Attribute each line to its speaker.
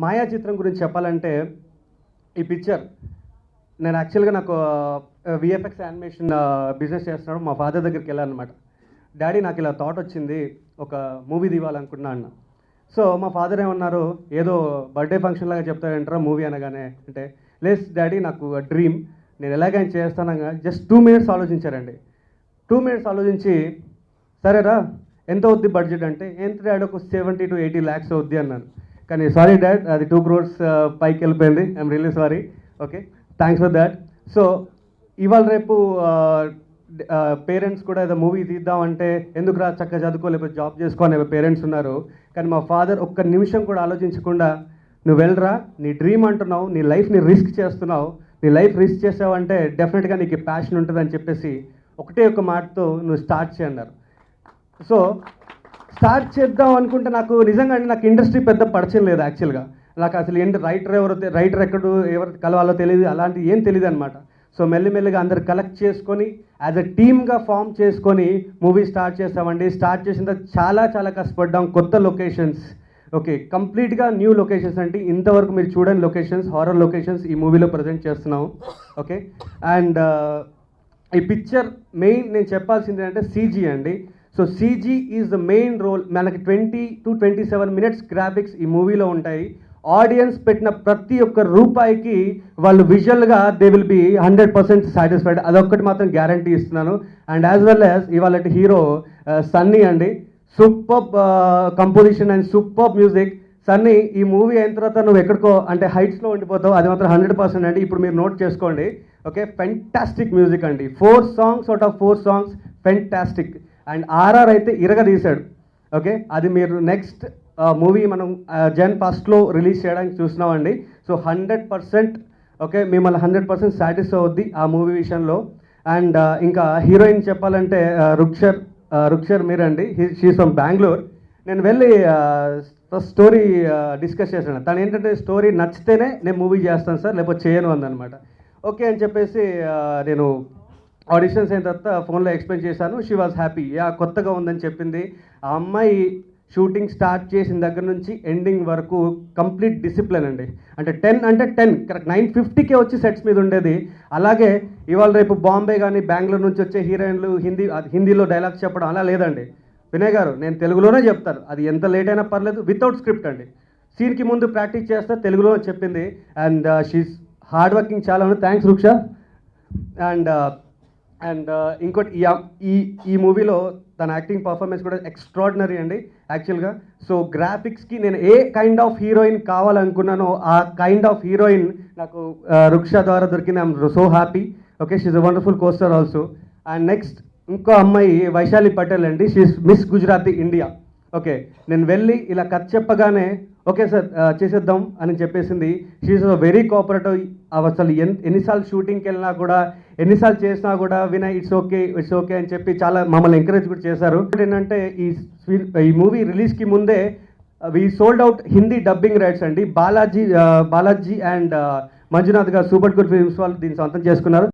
Speaker 1: మాయా చిత్రం గురించి చెప్పాలంటే ఈ పిక్చర్ నేను యాక్చువల్గా నాకు విఎఫ్ఎక్స్ యానిమేషన్ బిజినెస్ చేస్తున్నాడు మా ఫాదర్ దగ్గరికి వెళ్ళాను అనమాట. డాడీ నాకు ఇలా థాట్ వచ్చింది, ఒక మూవీ తీయాలనుకుంటున్నా అన్న. సో మా ఫాదర్ ఏమన్నారు, ఏదో బర్త్డే ఫంక్షన్ లాగా చెప్తారంటారా మూవీ అనగానే అంటే, లేస్ డాడీ నాకు డ్రీమ్, నేను ఎలాగైనా చేస్తానగా జస్ట్ 2 minutes ఆలోచించారండి. 2 minutes ఆలోచించి సరేరా ఎంత అవుద్ది బడ్జెట్ అంటే, ఎంత డాడీ ఒక 70 to 80 lakhs అవుద్ది అన్నాను. కానీ సారీ డాడ్, అది 2 crores పైకి వెళ్ళిపోయింది. I'm really sorry. Okay, thanks for that. So ఇవాళ రేపు పేరెంట్స్ కూడా ఏదో మూవీ తీద్దామంటే ఎందుకు రా చక్కగా చదువుకోలేకపోతే జాబ్ చేసుకోనే పేరెంట్స్ ఉన్నారు. కానీ మా ఫాదర్ ఒక్క నిమిషం కూడా ఆలోచించకుండా, నువ్వు వెళ్ళరా, నీ డ్రీమ్ అంటున్నావు, నీ లైఫ్ని రిస్క్ చేస్తున్నావు, నీ లైఫ్ రిస్క్ చేసావంటే డెఫినెట్గా నీకు ప్యాషన్ ఉంటుందని చెప్పేసి ఒకటే ఒక మాటతో నువ్వు స్టార్ట్ చేయన్నారు. సో స్టార్ట్ చేద్దాం అనుకుంటే నాకు నిజంగా నాకు ఇండస్ట్రీ పెద్ద పరిచయం లేదు యాక్చువల్గా. నాకు అసలు ఏంటి రైటర్ ఎక్కడు ఎవరు కలవాలో తెలియదు, అలాంటివి ఏం తెలియదు అనమాట. సో మెల్లిమెల్లిగా అందరు కలెక్ట్ చేసుకొని యాజ్ అ టీమ్గా ఫామ్ చేసుకొని మూవీ స్టార్ట్ చేసామండి. స్టార్ట్ చేసిన తర్వాత చాలా చాలా కష్టపడ్డాం. కొత్త లొకేషన్స్, ఓకే, కంప్లీట్గా న్యూ లొకేషన్స్ అంటే ఇంతవరకు మీరు చూడని లొకేషన్స్, హారర్ లొకేషన్స్ ఈ మూవీలో ప్రజెంట్ చేస్తున్నాం. ఓకే, అండ్ ఈ పిక్చర్ మెయిన్ నేను చెప్పాల్సింది అంటే సీజీ అండి. So CG is the main role. మనకి 20 to 27 minutes గ్రాఫిక్స్ ఈ మూవీలో ఉంటాయి. ఆడియన్స్ పెట్టిన ప్రతి ఒక్క రూపాయికి వాళ్ళు విజువల్గా దే విల్ బి 100% సాటిస్ఫైడ్. అదొక్కటి మాత్రం గ్యారంటీ ఇస్తున్నాను. అండ్ యాజ్ వెల్ యాజ్ ఇవాళ హీరో సన్నీ అండి, super composition and super music. Sunny, ఈ మూవీ అయిన తర్వాత నువ్వు ఎక్కడికో అంటే హైట్స్లో ఉండిపోతావు, అది మాత్రం 100% అండి. ఇప్పుడు మీరు నోట్ చేసుకోండి. ఓకే, ఫెంటాస్టిక్ మ్యూజిక్ అండి. 4 songs out of 4 songs fantastic. And RR అయితే ఇరగదీశాడు. ఓకే, అది మీరు నెక్స్ట్ మూవీ మనం Jan 1st రిలీజ్ చేయడానికి చూస్తున్నామండి. సో 100% ఓకే, మిమ్మల్ని 100% సాటిస్ఫై అవుద్ది ఆ మూవీ విషయంలో. అండ్ ఇంకా హీరోయిన్ చెప్పాలంటే రుక్షర్ మీరండి. She's from Bengaluru. నేను వెళ్ళి స్టోరీ డిస్కస్ చేశాను. తను ఏంటంటే స్టోరీ నచ్చితేనే నేను మూవీ చేస్తాను సార్, లేకపోతే చేయను అందనమాట. ఓకే అని చెప్పేసి నేను ఆడిషన్స్ అయిన తర్వాత ఫోన్లో ఎక్స్ప్లెయిన్ చేశాను. She was happy. కొత్తగా ఉందని చెప్పింది. ఆ అమ్మాయి షూటింగ్ స్టార్ట్ చేసిన దగ్గర నుంచి ఎండింగ్ వరకు కంప్లీట్ డిసిప్లిన్ అండి. అంటే 10 అంటే 10 కరెక్ట్ 9:50కే వచ్చి సెట్స్ మీద ఉండేది. అలాగే ఇవాళ రేపు బాంబే కానీ బెంగళూరు నుంచి వచ్చే హీరోయిన్లు హిందీలో డైలాగ్స్ చెప్పడం అలా లేదండి. వినయ్ గారు, నేను తెలుగులోనే చెప్తాను, అది ఎంత లేట్ అయినా పర్లేదు, వితౌట్ స్క్రిప్ట్ అండి. సీన్కి ముందు ప్రాక్టీస్ చేస్తే తెలుగులో చెప్పింది. అండ్ షీస్ హార్డ్ వర్కింగ్ చాలా ఉంది. థ్యాంక్స్ రుక్ష. అండ్ ఇంకోటి ఈ మూవీలో తన యాక్టింగ్ పర్ఫార్మెన్స్ కూడా ఎక్స్ట్రాడినరీ అండి యాక్చువల్గా. సో గ్రాఫిక్స్కి నేను ఏ కైండ్ ఆఫ్ హీరోయిన్ కావాలనుకున్నానో ఆ కైండ్ ఆఫ్ హీరోయిన్ నాకు రుక్ష ద్వారా దొరికింది. I'm so happy. Okay, she's a wonderful costar also. And next ఇంకో అమ్మాయి వైశాలి పటేల్ అండి. She's miss Gujarati India. Okay, నేను వెళ్ళి ఇలా కథ చెప్పగానే ఓకే సార్ చేసేద్దాం అని చెప్పేసింది. She's very cooperative. అసలు ఎన్నిసార్లు షూటింగ్కి వెళ్ళినా కూడా, ఎన్నిసార్లు చేసినా కూడా వినయ్ ఇట్స్ ఓకే అని చెప్పి చాలా మమ్మల్ని ఎంకరేజ్ కూడా చేశారు. ఏంటంటే ఈ మూవీ రిలీజ్కి ముందే we sold out Hindi dubbing rights అండి. బాలాజీ అండ్ మంజునాథ్ గారు సూపర్ గుడ్ ఫిల్మ్స్ వాళ్ళు దీన్ని సొంతం చేసుకున్నారు.